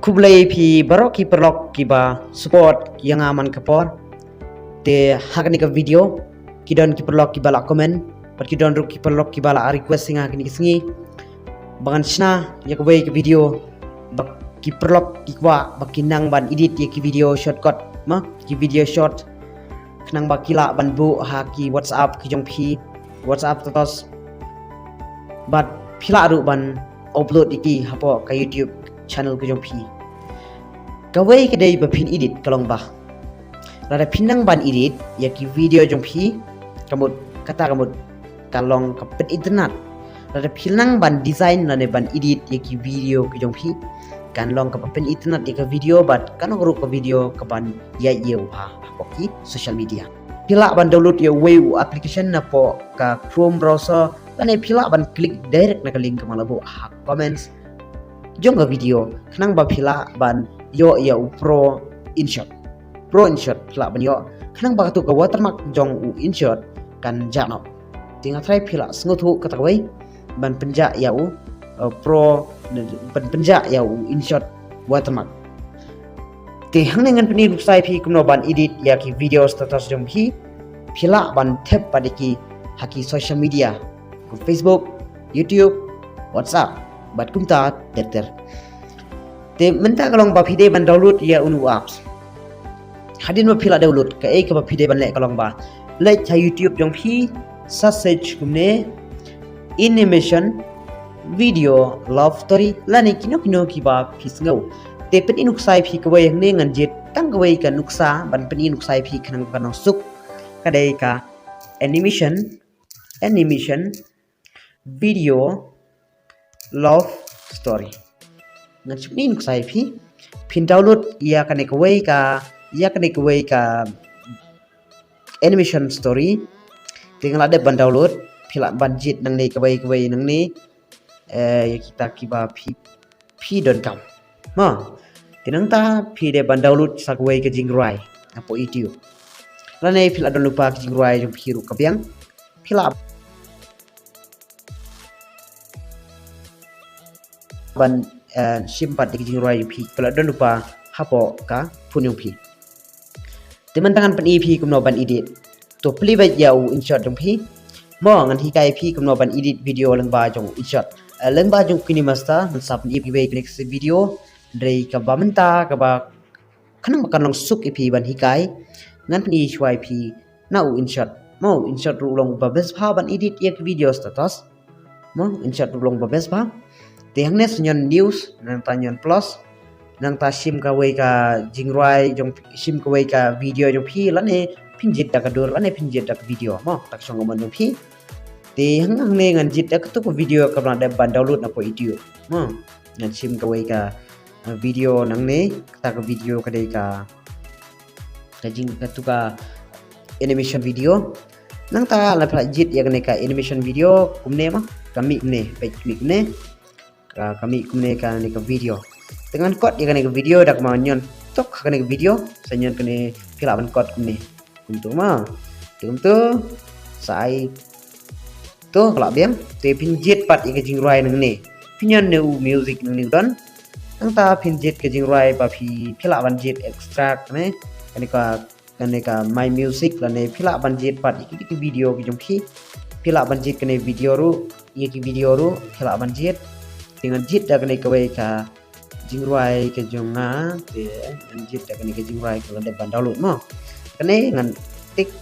kublai pi barok ki perlok ki ba support yang aman kapor te hakni ka video ki don ki perlok ki bala comment pat ki don ruk ki perlok ki bala request singa kini singi bangan sna ya ka ke video bak ki perlok ki kwa bak kinang ban edit ya ki video shortcut ma ki video short kenang bak kila ban bu ha ki WhatsApp ki jong pi WhatsApp totos bat pila ru ban upload iki hapo ka YouTube channel ke jong pi kawai kedai bapin edit kalong bah rada pinang ban edit ya ki video jong pi kamut kata kamut kalong kapet internet rada pinang ban design lane ban edit ya ki video ke jong pi kan long kapet internet ya ka video bat kan ru ka video ka ban ya yeu ha ki social media pila ban download ya weu application na po ka Chrome browser lane pila ban klik direct na ka link ka malabu ha comments jong ka video kenang ba pila ban yo ya pro InShot pila ban yo kenang ba tu ka watermark jong u InShot kan jano tinga try pila sngutu kata wei ban penja ya u pro ban penja ya u InShot watermark te hang dengan peni website pi kumno ban edit ya ki video status jong hi pila ban tap padiki haki social media Facebook, YouTube, WhatsApp bat kumta ter te menta kalong ba pide ban download ya unu apps hadin ma pila download ka e ka ba pide ban le kalong ba le cha YouTube jong phi search kumne animation video love story lani kino ki ba phisngau te pen inuk sai phi ka wei ne ngan jet tang ka wei ka nuksa ban pen inuk sai phi khnang ka no suk ka dei ka animation video love story ngan chupni nuk sai phi pin download ya kane kwei ka animation story tinggal ada ban download pila banjit nang ni kwei nang ni ya kita kiba p.com ma tinang ta p de ban download sa kwei ke jingrai apo itu lane pila don lupa ke jingrai jong piru kabyang pila ban simpat di jingrai pi kalau don lupa hapo ka punyong pi teman tangan pen ip kumno ban edit to pli ba yau InShot jong pi mo ngan hi kai pi kumno ban edit video leng ba jong InShot leng ba jong kini master sap ip be klik se video dei ka ba menta ka ba kanang makan long suk ip ban hi kai ngan pen i chwai pi nau InShot mo InShot ru long ba best pa ban edit yak video status mo InShot ru long ba best pa tiang nes nyon news nang tanyon plus nang ta sim ka wei ka jingrai jong sim ka wei ka video jong phi lane pinjit da ka dur lane pinjit da ka video mo tak song mon jong phi ti hang ne ngan jit da ka tu ko video ka ban da ban download na po itu mo ngan sim ka wei ka video nang ne ta ka video ka dei ka jing ka tu ka animation video nang ta la jit ya ka animation video kumne ma kami ne page ne kami kumne ka ni ka video dengan kod ya ka video dak ma nyon tok ka ni video sanyon ka ni pila ban kod kumne untuk ma tu sai to kala biam te pinjit pat ka jingrai nang ni pinyon ne music nang ni don nang ta pinjit ka jingrai pa pila ban jit extract ne kani ka my music la ne pila ban jit pat ki video ki jong ki pila ban jit ka ni video ru ye ki video ru pila ban jit dengan jit da kani kawai ka jingrai ke jonga te jit da kani ke jingrai ka de ban download mo kani ngan tik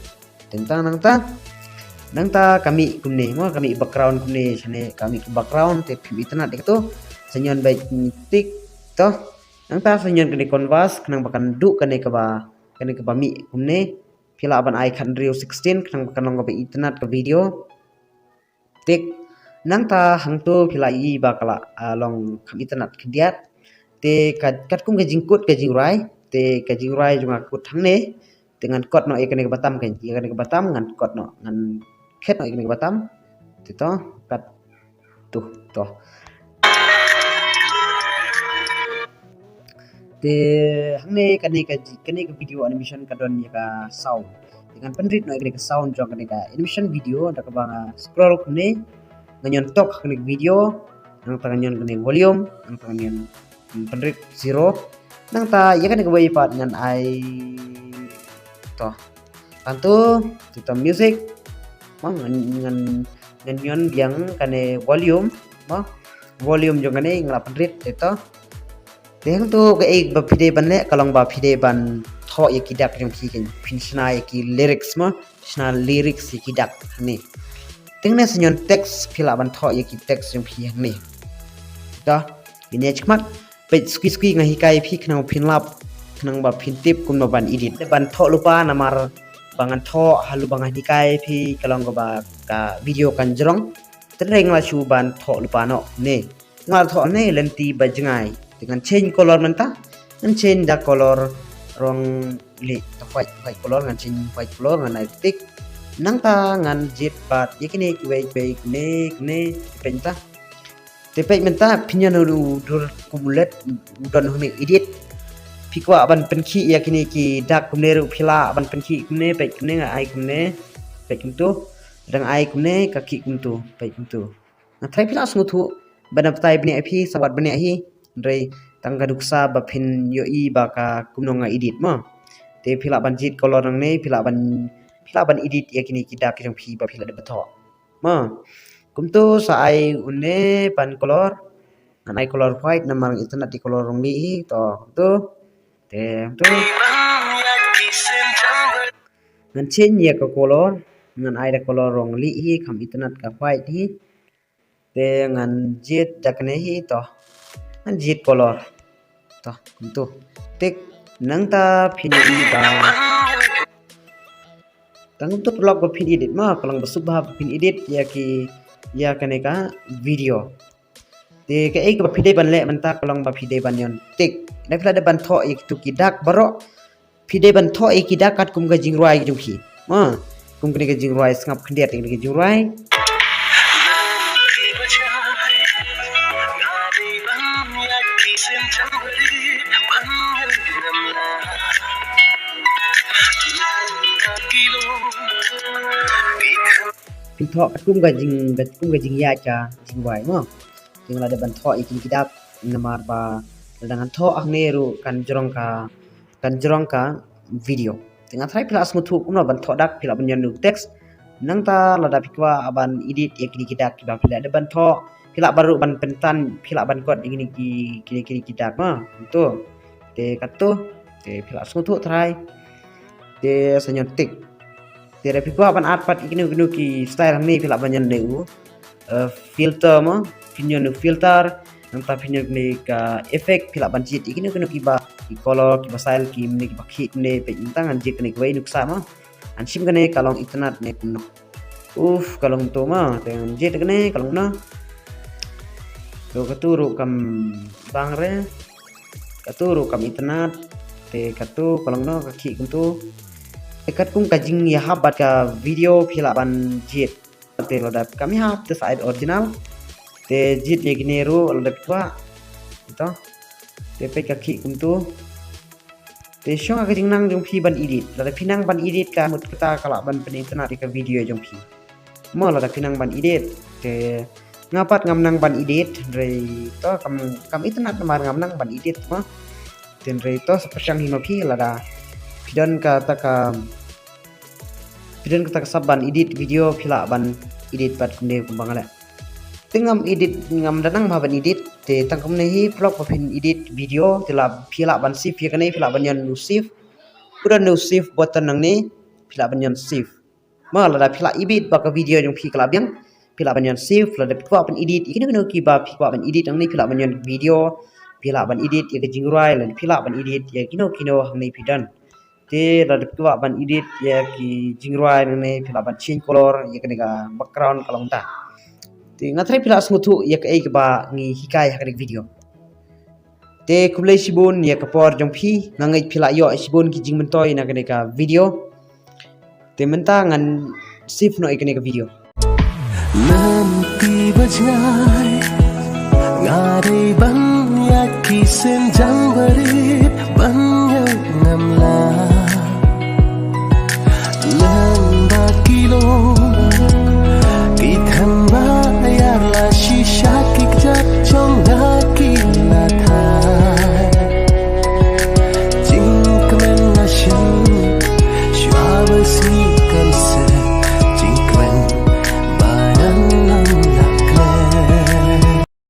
tentang nang ta kami kumne mo kami background kumne sane kami background te internet de to senyon baik tik to nang ta senyon kani canvas kanang bakan du kani ka ba mi kumne pila ban icon Unreal 16 kanang bakan long ka internet ka video tik nang ta hang tu pila i ba kala long kam internet kediat te kat kum ke jingkut ke jingrai te ke jingrai junga kut hang ne dengan kot no ikane ke batam kan ikane ke batam ngan kot no ngan khet no ikane ke batam te to kat tuh to te hang ne kane ke video animation kadon ya ka sound dengan penrit no ikane ke sound jong kane ka animation video dak ba scroll kune nganyon tok kene video nang tanganyon kene volume nang tanganyon penrik zero nang ta ya kan gawai pat ngan ai to tantu kita music mang ngan nyon yang kane volume ma volume jong kane ngala penrit itu deng tu ke ba pide ban le kalong ba pide ban tho ye kidak jong ki ken pinsna ye ki lyrics ma sna lyrics ye kidak ni teng ne senyon teks phila ban tho ye ki teks jong phi ni da ini chmat pe ski ngahi kai phi knang phinlap knang ba phintip kum ban edit ban tho lupa namar bangan tho halu bangan hikai phi kalong ba ka video kan jrong tereng la chu ban tho lupa no ne ngal tho ne lenti bajngai dengan change color menta ngan change da color rong li to white color ngan change white color ngan tik nang ta ngan jit pat yakini wei ne penta tepe menta pinya no dur kumulet don huni edit pikwa ban penki yakini ki dak kumne ru phila ban penki kumne pe kumne ai kumne pe kumtu dang ai kumne kaki kumtu pe kumtu na thai phila smuthu ban aptai bni api sabat bni hi rei tangga duksa ba phin yo I ba ka kumnonga edit ma te phila ban jit color nang ne phila ban edit yakini ki dak jong phi ba phila de batho ma kumtu sa ai unne pan color ngan ai color white namang internet di color rong li to tu tu ngan chen ye ka color ngan ai da color rong li hi kham internet ka white hi te ngan jet dakne hi to ngan jet color to kumtu tik nang ta phin I ba tang tu blog ba phin edit ma kalang ba subha phin edit ya kaneka video te ke ek ba phide ban le man ta kalang ba phide ban yon tik na phila de ban tho ek tu ki dak baro phide ban tho ek ki dak kat kum ga jingruai jung khi ma kum kene ga jingruai ngap khndiat ek ga jingruai pin tho kat kum ga jing ya cha jingruai ma jing la de ban tho ek ki dak namar ba dengan tho agneru kan jrong ka video dengan thai plus mutu kumna ban tho dak pila ban yanu text nang ta lada pikwa aban edit ekini kidak ba pila de ban tho pila baru ban pentan pila ban kot ingini kini kidak ma tu te katu te pila mutu thai te senyotik te re pikwa ban art pat ikini ki style ni pila ban yan deu filter ma pinyonu filter nang ta pinyo ni ka effect pila ban jit ikini ki ba ki color ki style ki ni ki bakhi ne pe tangan jik ni kwai nuksa ma ansim kane kalong internet ne kuno kalong to ma dengan jit kane kalong na do katuru kam bangre katuru kam internet te katu kalong no kaki kuntu dekat kung kajing ya habat ka video pila ban jit te lodat kami hab the side original te jit ye gineru lodat kwa to te pe kaki kuntu te syong aga jing nang jong phi ban edit la pinang ban edit ka mut kita kala ban pen internet ka video jong phi mo la pinang ban edit te ngapat ngam nang ban edit re to kam internet mar ngam nang ban edit ma ten re to sepesyang hino phi la da pidan ka saban edit video phila ban edit pat kumne kumbangala tengam edit ngam danang ba ban edit te tangkum nei vlog pa phin edit video tila phila ban save ya kane phila ban yan nu save pura nu save button nang ne phila ban yan save ma la da phila edit ba ka video jong phi kala byang phila ban yan save la da phwa ban edit ikini no ki ba phwa ban edit nang ne phila ban yan video phila ban edit ya jingrai la phila ban edit ya kino hang nei phidan te la da phwa ban edit ya ki jingrai nang ne phila ban change color ya kane ga background kalong ta te ngathai pila smutu ya ka ba ngi hikai hakrik video te kulai sibun ya ka por jong phi ngangai pila yo sibun ki jing mentoi na kane ka video te menta ngan sif no ikane ka video nanti bajai ngadai ban ya ki senjang berit ban yang ngamla lamba kilo Shisha kik jat chong na ki na tha si